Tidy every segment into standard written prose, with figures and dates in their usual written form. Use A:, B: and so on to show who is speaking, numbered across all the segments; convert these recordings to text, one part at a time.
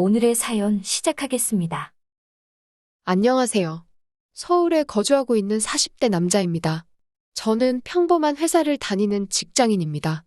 A: 오늘의 사연 시작하겠습니다.
B: 안녕하세요. 서울에 거주하고 있는 40대 남자입니다. 저는 평범한 회사를 다니는 직장인입니다.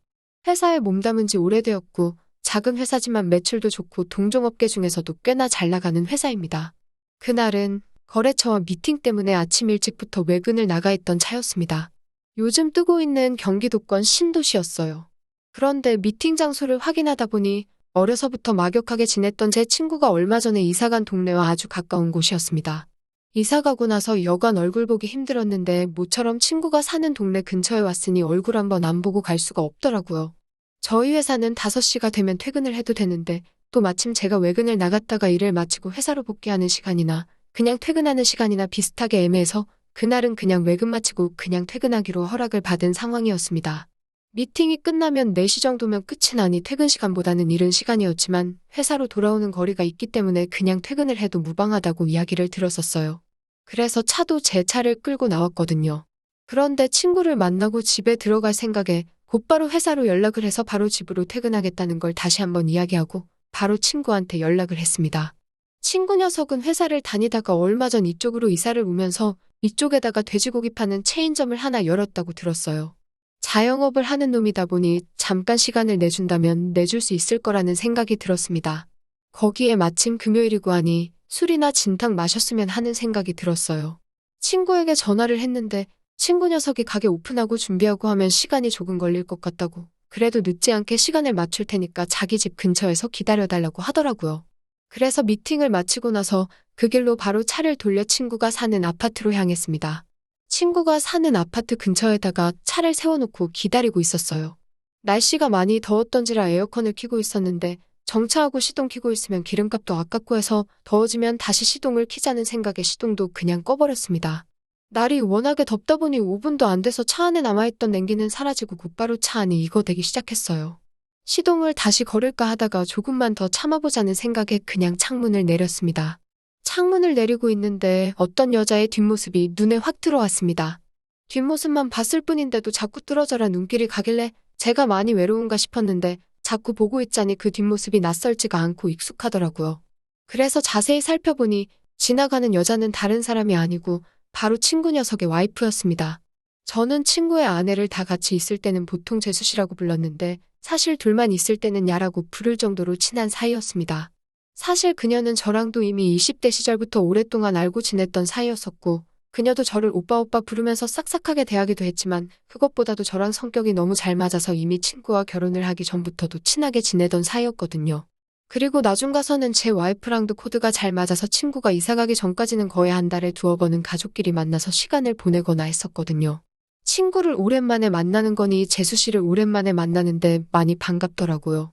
B: 회사에 몸담은 지 오래되었고, 작은 회사지만 매출도 좋고 동종업계 중에서도 꽤나 잘 나가는 회사입니다. 그날은 거래처와 미팅 때문에 아침 일찍부터 외근을 나가 있던 차였습니다. 요즘 뜨고 있는 경기도권 신도시였어요. 그런데 미팅 장소를 확인하다 보니 어려서부터 막역하게 지냈던 제 친구가 얼마 전에 이사간 동네와 아주 가까운 곳이었습니다. 이사 가고 나서 여간 얼굴 보기 힘들었는데 모처럼 친구가 사는 동네 근처에 왔으니 얼굴 한번 안 보고 갈 수가 없더라고요. 저희 회사는 5시가 되면 퇴근을 해도 되는데 또 마침 제가 외근을 나갔다가 일을 마치고 회사로 복귀하는 시간이나 그냥 퇴근하는 시간이나 비슷하게 애매해서 그날은 그냥 외근 마치고 그냥 퇴근하기로 허락을 받은 상황이었습니다. 미팅이 끝나면 4시 정도면 끝이 나니 퇴근 시간보다는 이른 시간이었지만 회사로 돌아오는 거리가 있기 때문에 그냥 퇴근을 해도 무방하다고 이야기를 들었었어요. 그래서 차도 제 차를 끌고 나왔거든요. 그런데 친구를 만나고 집에 들어갈 생각에 곧바로 회사로 연락을 해서 바로 집으로 퇴근하겠다는 걸 다시 한번 이야기하고 바로 친구한테 연락을 했습니다. 친구 녀석은 회사를 다니다가 얼마 전 이쪽으로 이사를 오면서 이쪽에다가 돼지고기 파는 체인점을 하나 열었다고 들었어요. 자영업을 하는 놈이다 보니 잠깐 시간을 내준다면 내줄 수 있을 거라는 생각이 들었습니다. 거기에 마침 금요일이고 하니 술이나 진탕 마셨으면 하는 생각이 들었어요. 친구에게 전화를 했는데 친구 녀석이 가게 오픈하고 준비하고 하면 시간이 조금 걸릴 것 같다고, 그래도 늦지 않게 시간을 맞출 테니까 자기 집 근처에서 기다려달라고 하더라고요. 그래서 미팅을 마치고 나서 그 길로 바로 차를 돌려 친구가 사는 아파트로 향했습니다. 친구가 사는 아파트 근처에다가 차를 세워놓고 기다리고 있었어요. 날씨가 많이 더웠던지라 에어컨을 켜고 있었는데 정차하고 시동 켜고 있으면 기름값도 아깝고 해서 더워지면 다시 시동을 켜자는 생각에 시동도 그냥 꺼버렸습니다. 날이 워낙에 덥다 보니 5분도 안 돼서 차 안에 남아있던 냉기는 사라지고 곧바로 차 안이 익어대기 시작했어요. 시동을 다시 걸을까 하다가 조금만 더 참아보자는 생각에 그냥 창문을 내렸습니다. 창문을 내리고 있는데 어떤 여자의 뒷모습이 눈에 확 들어왔습니다. 뒷모습만 봤을 뿐인데도 자꾸 뚫어져라 눈길이 가길래 제가 많이 외로운가 싶었는데 자꾸 보고 있자니 그 뒷모습이 낯설지가 않고 익숙하더라고요. 그래서 자세히 살펴보니 지나가는 여자는 다른 사람이 아니고 바로 친구 녀석의 와이프였습니다. 저는 친구의 아내를 다 같이 있을 때는 보통 재수씨라고 불렀는데 사실 둘만 있을 때는 야라고 부를 정도로 친한 사이였습니다. 사실 그녀는 저랑도 이미 20대 시절부터 오랫동안 알고 지냈던 사이였었고 그녀도 저를 오빠 부르면서 싹싹하게 대하기도 했지만 그것보다도 저랑 성격이 너무 잘 맞아서 이미 친구와 결혼을 하기 전부터도 친하게 지내던 사이였거든요. 그리고 나중 가서는 제 와이프랑도 코드가 잘 맞아서 친구가 이사가기 전까지는 거의 한 달에 2번은 가족끼리 만나서 시간을 보내거나 했었거든요. 친구를 오랜만에 만나는 거니 재수 씨를 오랜만에 만나는데 많이 반갑더라고요.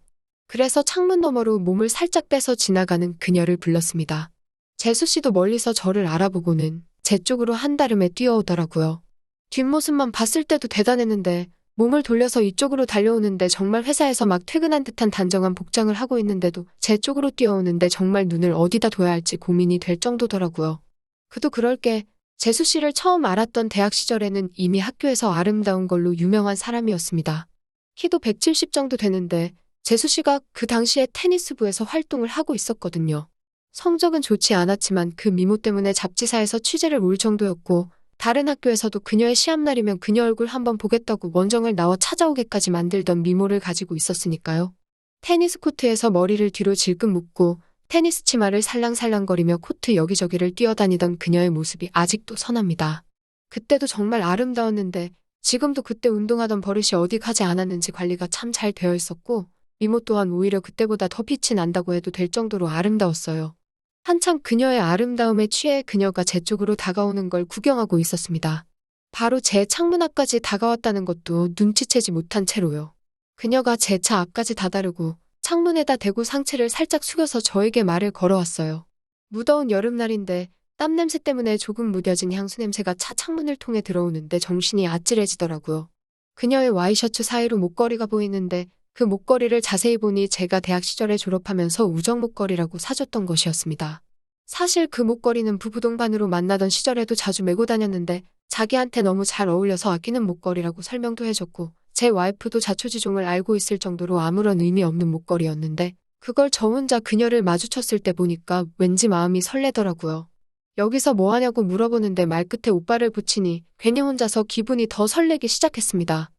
B: 그래서 창문 너머로 몸을 살짝 빼서 지나가는 그녀를 불렀습니다. 재수 씨도 멀리서 저를 알아보고는 제 쪽으로 한달음에 뛰어오더라고요. 뒷모습만 봤을 때도 대단했는데 몸을 돌려서 이쪽으로 달려오는데 정말 회사에서 막 퇴근한 듯한 단정한 복장을 하고 있는데도 제 쪽으로 뛰어오는데 정말 눈을 어디다 둬야 할지 고민이 될 정도더라고요. 그도 그럴 게 재수 씨를 처음 알았던 대학 시절에는 이미 학교에서 아름다운 걸로 유명한 사람이었습니다. 키도 170 정도 되는데 재수 씨가 그 당시에 테니스부에서 활동을 하고 있었거든요. 성적은 좋지 않았지만 그 미모 때문에 잡지사에서 취재를 올 정도였고 다른 학교에서도 그녀의 시합날이면 그녀 얼굴 한번 보겠다고 원정을 나와 찾아오게까지 만들던 미모를 가지고 있었으니까요. 테니스 코트에서 머리를 뒤로 질끈 묶고 테니스 치마를 살랑살랑거리며 코트 여기저기를 뛰어다니던 그녀의 모습이 아직도 선합니다. 그때도 정말 아름다웠는데 지금도 그때 운동하던 버릇이 어디 가지 않았는지 관리가 참 잘 되어 있었고 미모 또한 오히려 그때보다 더 빛이 난다고 해도 될 정도로 아름다웠어요. 한참 그녀의 아름다움에 취해 그녀가 제 쪽으로 다가오는 걸 구경하고 있었습니다. 바로 제 창문 앞까지 다가왔다는 것도 눈치채지 못한 채로요. 그녀가 제 차 앞까지 다다르고 창문에다 대고 상체를 살짝 숙여서 저에게 말을 걸어왔어요. 무더운 여름날인데 땀 냄새 때문에 조금 무뎌진 향수 냄새가 차 창문을 통해 들어오는데 정신이 아찔해지더라고요. 그녀의 와이셔츠 사이로 목걸이가 보이는데 그 목걸이를 자세히 보니 제가 대학 시절에 졸업하면서 우정 목걸이라고 사줬던 것이었습니다. 사실 그 목걸이는 부부 동반으로 만나던 시절에도 자주 메고 다녔는데 자기한테 너무 잘 어울려서 아끼는 목걸이라고 설명도 해줬고 제 와이프도 자초지종을 알고 있을 정도로 아무런 의미 없는 목걸이였는데 그걸 저 혼자 그녀를 마주쳤을 때 보니까 왠지 마음이 설레더라고요. 여기서 뭐 하냐고 물어보는데 말끝에 오빠를 붙이니 괜히 혼자서 기분이 더 설레기 시작했습니다.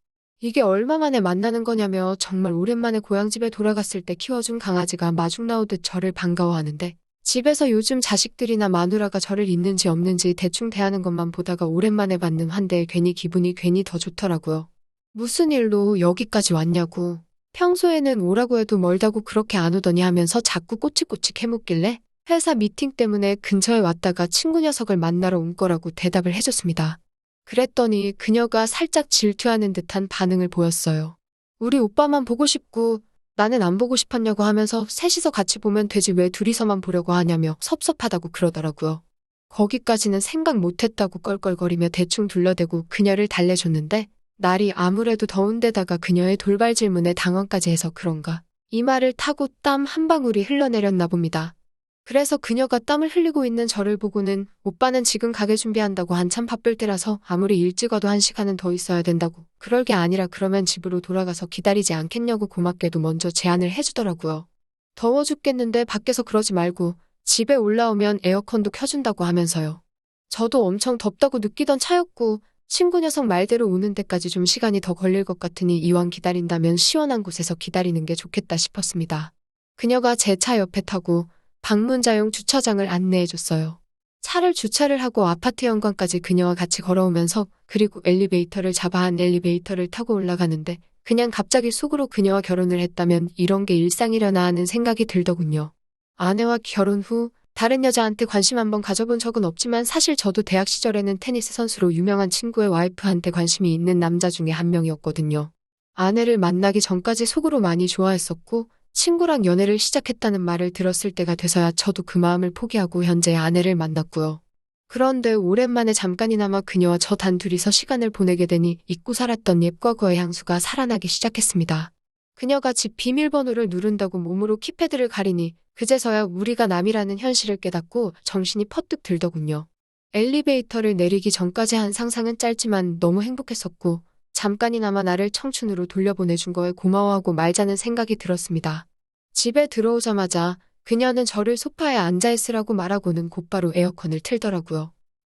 B: 이게 얼마 만에 만나는 거냐며 정말 오랜만에 고향집에 돌아갔을 때 키워준 강아지가 마중 나오듯 저를 반가워하는데 집에서 요즘 자식들이나 마누라가 저를 있는지 없는지 대충 대하는 것만 보다가 오랜만에 받는 환대에 기분이 더 좋더라고요. 무슨 일로 여기까지 왔냐고. 평소에는 오라고 해도 멀다고 그렇게 안 오더니 하면서 자꾸 꼬치꼬치 캐묻길래 회사 미팅 때문에 근처에 왔다가 친구 녀석을 만나러 온 거라고 대답을 해줬습니다. 그랬더니 그녀가 살짝 질투하는 듯한 반응을 보였어요. 우리 오빠만 보고 싶고 나는 안 보고 싶었냐고 하면서 셋이서 같이 보면 되지 왜 둘이서만 보려고 하냐며 섭섭하다고 그러더라고요. 거기까지는 생각 못했다고 껄껄거리며 대충 둘러대고 그녀를 달래줬는데 날이 아무래도 더운 데다가 그녀의 돌발 질문에 당황까지 해서 그런가 이마를 타고 땀 한 방울이 흘러내렸나 봅니다. 그래서 그녀가 땀을 흘리고 있는 저를 보고는 오빠는 지금 가게 준비한다고 한참 바쁠 때라서 아무리 일찍 와도 1시간은 더 있어야 된다고. 그럴 게 아니라 그러면 집으로 돌아가서 기다리지 않겠냐고 고맙게도 먼저 제안을 해주더라고요. 더워 죽겠는데 밖에서 그러지 말고 집에 올라오면 에어컨도 켜준다고 하면서요. 저도 엄청 덥다고 느끼던 차였고 친구 녀석 말대로 오는 데까지 좀 시간이 더 걸릴 것 같으니 이왕 기다린다면 시원한 곳에서 기다리는 게 좋겠다 싶었습니다. 그녀가 제 차 옆에 타고 방문자용 주차장을 안내해줬어요. 차를 주차를 하고 아파트 현관까지 그녀와 같이 걸어오면서 그리고 엘리베이터를 잡아 한 엘리베이터를 타고 올라가는데 그냥 갑자기 속으로 그녀와 결혼을 했다면 이런 게 일상이려나 하는 생각이 들더군요. 아내와 결혼 후 다른 여자한테 관심 한번 가져본 적은 없지만 사실 저도 대학 시절에는 테니스 선수로 유명한 친구의 와이프한테 관심이 있는 남자 중에 한 명이었거든요. 아내를 만나기 전까지 속으로 많이 좋아했었고 친구랑 연애를 시작했다는 말을 들었을 때가 돼서야 저도 그 마음을 포기하고 현재 아내를 만났고요. 그런데 오랜만에 잠깐이나마 그녀와 저 단둘이서 시간을 보내게 되니 잊고 살았던 옛 과거의 향수가 살아나기 시작했습니다. 그녀가 집 비밀번호를 누른다고 몸으로 키패드를 가리니 그제서야 우리가 남이라는 현실을 깨닫고 정신이 퍼뜩 들더군요. 엘리베이터를 내리기 전까지 한 상상은 짧지만 너무 행복했었고 잠깐이나마 나를 청춘으로 돌려보내준 거에 고마워하고 말자는 생각이 들었습니다. 집에 들어오자마자 그녀는 저를 소파에 앉아있으라고 말하고는 곧바로 에어컨을 틀더라고요.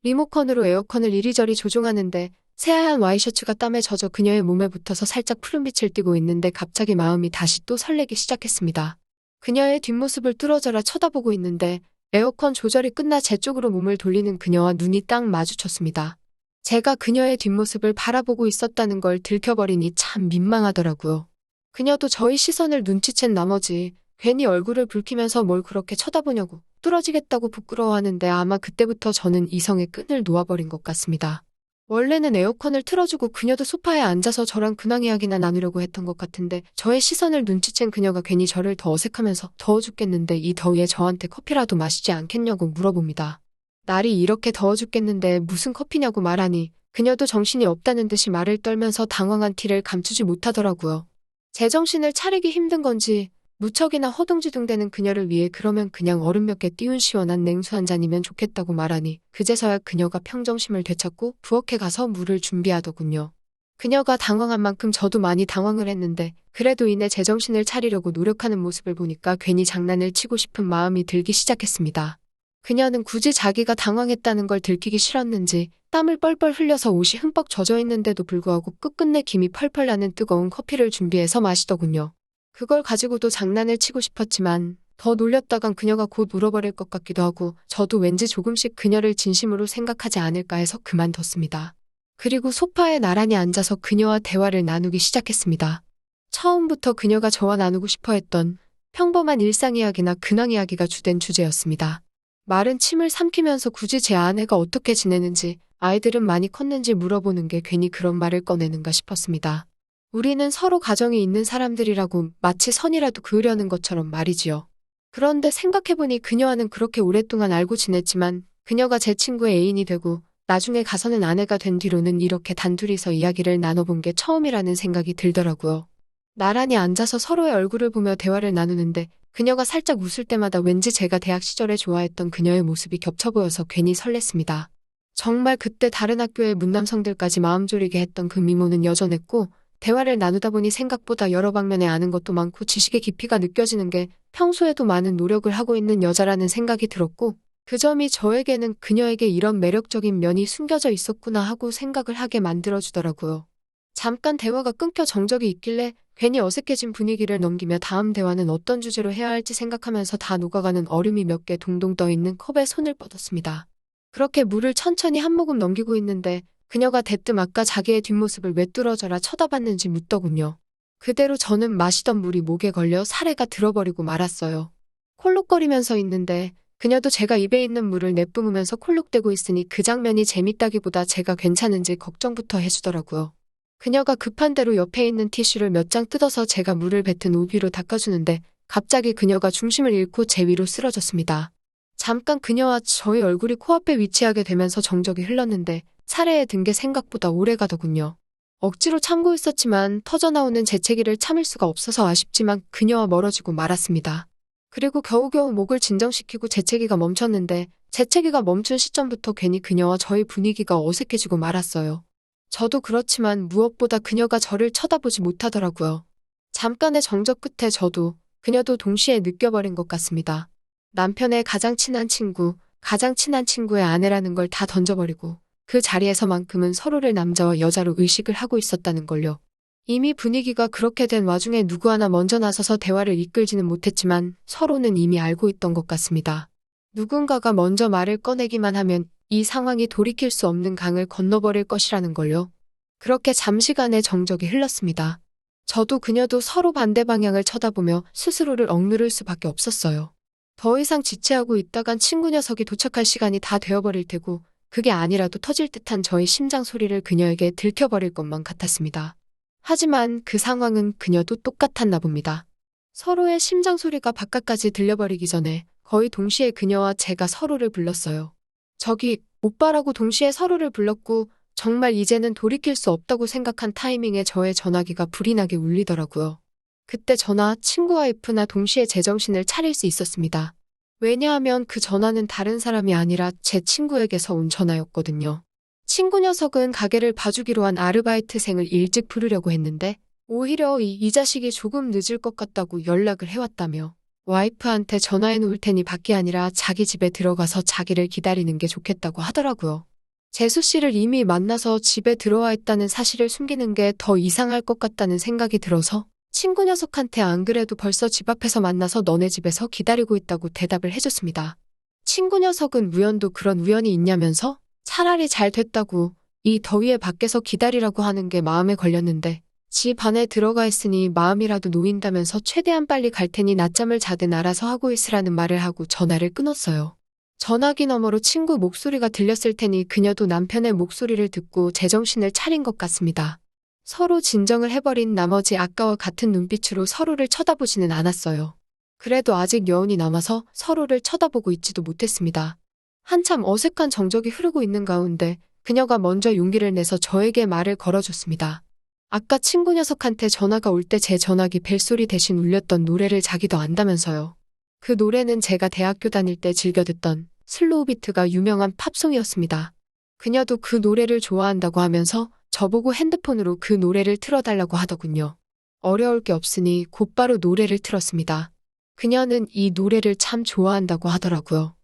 B: 리모컨으로 에어컨을 이리저리 조종하는데 새하얀 와이셔츠가 땀에 젖어 그녀의 몸에 붙어서 살짝 푸른빛을 띠고 있는데 갑자기 마음이 다시 또 설레기 시작했습니다. 그녀의 뒷모습을 뚫어져라 쳐다보고 있는데 에어컨 조절이 끝나 제 쪽으로 몸을 돌리는 그녀와 눈이 딱 마주쳤습니다. 제가 그녀의 뒷모습을 바라보고 있었다는 걸 들켜버리니 참 민망하더라고요. 그녀도 저의 시선을 눈치챈 나머지 괜히 얼굴을 붉히면서 뭘 그렇게 쳐다보냐고 뚫어지겠다고 부끄러워하는데 아마 그때부터 저는 이성의 끈을 놓아버린 것 같습니다. 원래는 에어컨을 틀어주고 그녀도 소파에 앉아서 저랑 근황 이야기나 나누려고 했던 것 같은데 저의 시선을 눈치챈 그녀가 괜히 저를 더 어색하면서 더워 죽겠는데 이 더위에 저한테 커피라도 마시지 않겠냐고 물어봅니다. 날이 이렇게 더워 죽겠는데 무슨 커피냐고 말하니 그녀도 정신이 없다는 듯이 말을 떨면서 당황한 티를 감추지 못하더라고요. 제정신을 차리기 힘든 건지 무척이나 허둥지둥대는 그녀를 위해 그러면 그냥 얼음 몇 개 띄운 시원한 냉수 한 잔이면 좋겠다고 말하니 그제서야 그녀가 평정심을 되찾고 부엌에 가서 물을 준비하더군요. 그녀가 당황한 만큼 저도 많이 당황을 했는데 그래도 이내 제정신을 차리려고 노력하는 모습을 보니까 괜히 장난을 치고 싶은 마음이 들기 시작했습니다. 그녀는 굳이 자기가 당황했다는 걸 들키기 싫었는지 땀을 뻘뻘 흘려서 옷이 흠뻑 젖어 있는데도 불구하고 끝끝내 김이 펄펄 나는 뜨거운 커피를 준비해서 마시더군요. 그걸 가지고도 장난을 치고 싶었지만 더 놀렸다간 그녀가 곧 울어버릴 것 같기도 하고 저도 왠지 조금씩 그녀를 진심으로 생각하지 않을까 해서 그만뒀습니다. 그리고 소파에 나란히 앉아서 그녀와 대화를 나누기 시작했습니다. 처음부터 그녀가 저와 나누고 싶어 했던 평범한 일상 이야기나 근황 이야기가 주된 주제였습니다. 마른 침을 삼키면서 굳이 제 아내가 어떻게 지내는지 아이들은 많이 컸는지 물어보는 게 괜히 그런 말을 꺼내는가 싶었습니다. 우리는 서로 가정이 있는 사람들이라고 마치 선이라도 그으려는 것처럼 말이지요. 그런데 생각해보니 그녀와는 그렇게 오랫동안 알고 지냈지만 그녀가 제 친구의 애인이 되고 나중에 가서는 아내가 된 뒤로는 이렇게 단둘이서 이야기를 나눠본 게 처음이라는 생각이 들더라고요. 나란히 앉아서 서로의 얼굴을 보며 대화를 나누는데 그녀가 살짝 웃을 때마다 왠지 제가 대학 시절에 좋아했던 그녀의 모습이 겹쳐 보여서 괜히 설렜습니다. 정말 그때 다른 학교의 문남성들까지 마음 졸이게 했던 그 미모는 여전했고 대화를 나누다 보니 생각보다 여러 방면에 아는 것도 많고 지식의 깊이가 느껴지는 게 평소에도 많은 노력을 하고 있는 여자라는 생각이 들었고 그 점이 저에게는 그녀에게 이런 매력적인 면이 숨겨져 있었구나 하고 생각을 하게 만들어주더라고요. 잠깐 대화가 끊겨 정적이 있길래 괜히 어색해진 분위기를 넘기며 다음 대화는 어떤 주제로 해야 할지 생각하면서 다 녹아가는 얼음이 몇 개 동동 떠있는 컵에 손을 뻗었습니다. 그렇게 물을 천천히 한 모금 넘기고 있는데 그녀가 대뜸 아까 자기의 뒷모습을 왜 뚫어져라 쳐다봤는지 묻더군요. 그대로 저는 마시던 물이 목에 걸려 사레가 들어버리고 말았어요. 콜록거리면서 있는데 그녀도 제가 입에 있는 물을 내뿜으면서 콜록대고 있으니 그 장면이 재밌다기보다 제가 괜찮은지 걱정부터 해주더라고요. 그녀가 급한 대로 옆에 있는 티슈를 몇 장 뜯어서 제가 물을 뱉은 옷 위로 닦아주는데 갑자기 그녀가 중심을 잃고 제 위로 쓰러졌습니다. 잠깐 그녀와 저의 얼굴이 코앞에 위치하게 되면서 정적이 흘렀는데 사례에 든 게 생각보다 오래 가더군요. 억지로 참고 있었지만 터져나오는 재채기를 참을 수가 없어서 아쉽지만 그녀와 멀어지고 말았습니다. 그리고 겨우겨우 목을 진정시키고 재채기가 멈췄는데 재채기가 멈춘 시점부터 괜히 그녀와 저의 분위기가 어색해지고 말았어요. 저도 그렇지만 무엇보다 그녀가 저를 쳐다보지 못하더라고요. 잠깐의 정적 끝에 저도 그녀도 동시에 느껴버린 것 같습니다. 남편의 가장 친한 친구, 가장 친한 친구의 아내라는 걸 다 던져버리고 그 자리에서만큼은 서로를 남자와 여자로 의식을 하고 있었다는 걸요. 이미 분위기가 그렇게 된 와중에 누구 하나 먼저 나서서 대화를 이끌지는 못했지만 서로는 이미 알고 있던 것 같습니다. 누군가가 먼저 말을 꺼내기만 하면 이 상황이 돌이킬 수 없는 강을 건너버릴 것이라는 걸요. 그렇게 잠시간의 정적이 흘렀습니다. 저도 그녀도 서로 반대 방향을 쳐다보며 스스로를 억누를 수밖에 없었어요. 더 이상 지체하고 있다간 친구 녀석이 도착할 시간이 다 되어버릴 테고 그게 아니라도 터질 듯한 저의 심장 소리를 그녀에게 들켜버릴 것만 같았습니다. 하지만 그 상황은 그녀도 똑같았나 봅니다. 서로의 심장 소리가 바깥까지 들려버리기 전에 거의 동시에 그녀와 제가 서로를 불렀어요. 저기 오빠라고 동시에 서로를 불렀고 정말 이제는 돌이킬 수 없다고 생각한 타이밍에 저의 전화기가 불이 나게 울리더라고요. 그때 저나 친구 와이프나 동시에 제정신을 차릴 수 있었습니다. 왜냐하면 그 전화는 다른 사람이 아니라 제 친구에게서 온 전화였거든요. 친구 녀석은 가게를 봐주기로 한 아르바이트생을 일찍 부르려고 했는데 오히려 이 자식이 조금 늦을 것 같다고 연락을 해왔다며 와이프한테 전화해 놓을 테니 밖이 아니라 자기 집에 들어가서 자기를 기다리는 게 좋겠다고 하더라고요. 재수 씨를 이미 만나서 집에 들어와 있다는 사실을 숨기는 게 더 이상할 것 같다는 생각이 들어서 친구 녀석한테 안 그래도 벌써 집 앞에서 만나서 너네 집에서 기다리고 있다고 대답을 해줬습니다. 친구 녀석은 우연도 그런 우연이 있냐면서 차라리 잘 됐다고 이 더위에 밖에서 기다리라고 하는 게 마음에 걸렸는데 집 안에 들어가 있으니 마음이라도 놓인다면서 최대한 빨리 갈 테니 낮잠을 자든 알아서 하고 있으라는 말을 하고 전화를 끊었어요. 전화기 너머로 친구 목소리가 들렸을 테니 그녀도 남편의 목소리를 듣고 제정신을 차린 것 같습니다. 서로 진정을 해버린 나머지 아까와 같은 눈빛으로 서로를 쳐다보지는 않았어요. 그래도 아직 여운이 남아서 서로를 쳐다보고 있지도 못했습니다. 한참 어색한 정적이 흐르고 있는 가운데 그녀가 먼저 용기를 내서 저에게 말을 걸어줬습니다. 아까 친구 녀석한테 전화가 올 때 제 전화기 벨소리 대신 울렸던 노래를 자기도 안다면서요. 그 노래는 제가 대학교 다닐 때 즐겨 듣던 슬로우 비트가 유명한 팝송이었습니다. 그녀도 그 노래를 좋아한다고 하면서 저보고 핸드폰으로 그 노래를 틀어달라고 하더군요. 어려울 게 없으니 곧바로 노래를 틀었습니다. 그녀는 이 노래를 참 좋아한다고 하더라고요.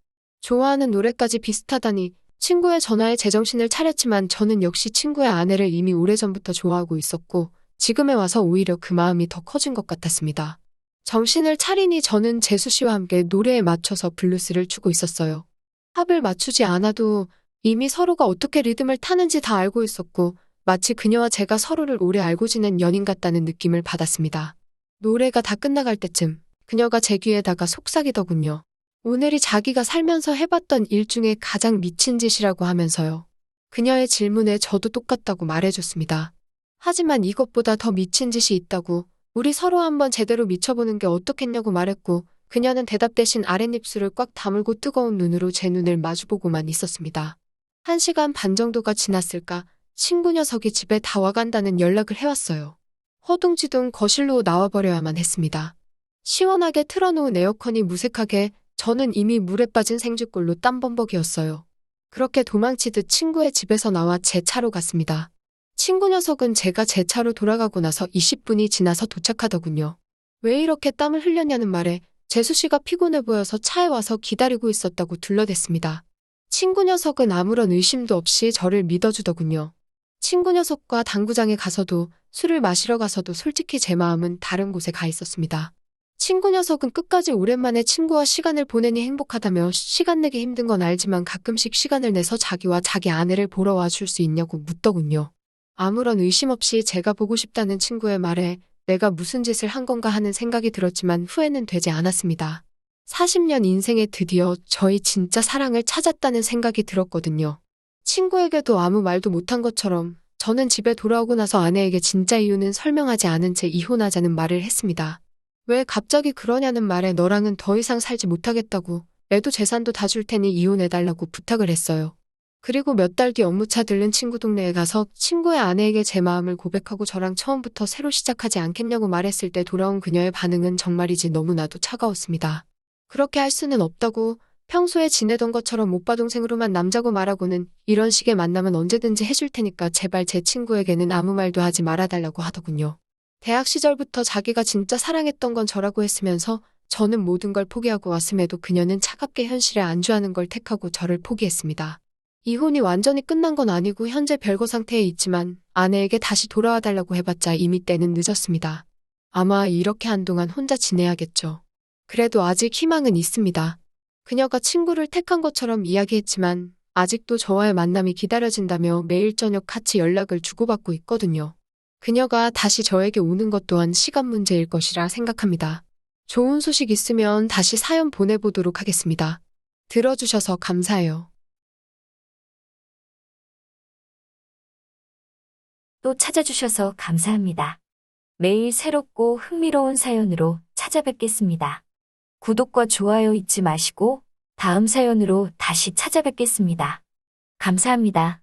B: 좋아하는 노래까지 비슷하다니 친구의 전화에 제정신을 차렸지만 저는 역시 친구의 아내를 이미 오래전부터 좋아하고 있었고 지금에 와서 오히려 그 마음이 더 커진 것 같았습니다. 정신을 차리니 저는 재수 씨와 함께 노래에 맞춰서 블루스를 추고 있었어요. 합을 맞추지 않아도 이미 서로가 어떻게 리듬을 타는지 다 알고 있었고 마치 그녀와 제가 서로를 오래 알고 지낸 연인 같다는 느낌을 받았습니다. 노래가 다 끝나갈 때쯤 그녀가 제 귀에다가 속삭이더군요. 오늘이 자기가 살면서 해봤던 일 중에 가장 미친 짓이라고 하면서요. 그녀의 질문에 저도 똑같다고 말해줬습니다. 하지만 이것보다 더 미친 짓이 있다고 우리 서로 한번 제대로 미쳐보는 게 어떻겠냐고 말했고 그녀는 대답 대신 아랫입술을 꽉 다물고 뜨거운 눈으로 제 눈을 마주보고만 있었습니다. 1시간 반 정도가 지났을까 친구 녀석이 집에 다 와간다는 연락을 해왔어요. 허둥지둥 거실로 나와버려야만 했습니다. 시원하게 틀어놓은 에어컨이 무색하게 저는 이미 물에 빠진 생쥐꼴로 땀범벅이었어요. 그렇게 도망치듯 친구의 집에서 나와 제 차로 갔습니다. 친구 녀석은 제가 제 차로 돌아가고 나서 20분이 지나서 도착하더군요. 왜 이렇게 땀을 흘렸냐는 말에 재수 씨가 피곤해 보여서 차에 와서 기다리고 있었다고 둘러댔습니다. 친구 녀석은 아무런 의심도 없이 저를 믿어주더군요. 친구 녀석과 당구장에 가서도 술을 마시러 가서도 솔직히 제 마음은 다른 곳에 가 있었습니다. 친구 녀석은 끝까지 오랜만에 친구와 시간을 보내니 행복하다며 시간 내기 힘든 건 알지만 가끔씩 시간을 내서 자기와 자기 아내를 보러 와줄 수 있냐고 묻더군요. 아무런 의심 없이 제가 보고 싶다는 친구의 말에 내가 무슨 짓을 한 건가 하는 생각이 들었지만 후회는 되지 않았습니다. 40년 인생에 드디어 저희 진짜 사랑을 찾았다는 생각이 들었거든요. 친구에게도 아무 말도 못한 것처럼 저는 집에 돌아오고 나서 아내에게 진짜 이유는 설명하지 않은 채 이혼하자는 말을 했습니다. 왜 갑자기 그러냐는 말에 너랑은 더 이상 살지 못하겠다고, 애도 재산도 다 줄 테니 이혼해달라고 부탁을 했어요. 그리고 몇 달 뒤 업무차 들른 친구 동네에 가서 친구의 아내에게 제 마음을 고백하고 저랑 처음부터 새로 시작하지 않겠냐고 말했을 때 돌아온 그녀의 반응은 정말이지 너무나도 차가웠습니다. 그렇게 할 수는 없다고, 평소에 지내던 것처럼 오빠 동생으로만 남자고 말하고는 이런 식의 만남은 언제든지 해줄 테니까 제발 제 친구에게는 아무 말도 하지 말아달라고 하더군요. 대학 시절부터 자기가 진짜 사랑했던 건 저라고 했으면서 저는 모든 걸 포기하고 왔음에도 그녀는 차갑게 현실에 안주하는 걸 택하고 저를 포기했습니다. 이혼이 완전히 끝난 건 아니고 현재 별거 상태에 있지만 아내에게 다시 돌아와 달라고 해봤자 이미 때는 늦었습니다. 아마 이렇게 한동안 혼자 지내야겠죠. 그래도 아직 희망은 있습니다. 그녀가 친구를 택한 것처럼 이야기했지만 아직도 저와의 만남이 기다려진다며 매일 저녁 같이 연락을 주고받고 있거든요. 그녀가 다시 저에게 오는 것 또한 시간 문제일 것이라 생각합니다. 좋은 소식 있으면 다시 사연 보내보도록 하겠습니다. 들어주셔서 감사해요.
A: 또 찾아주셔서 감사합니다. 매일 새롭고 흥미로운 사연으로 찾아뵙겠습니다. 구독과 좋아요 잊지 마시고 다음 사연으로 다시 찾아뵙겠습니다. 감사합니다.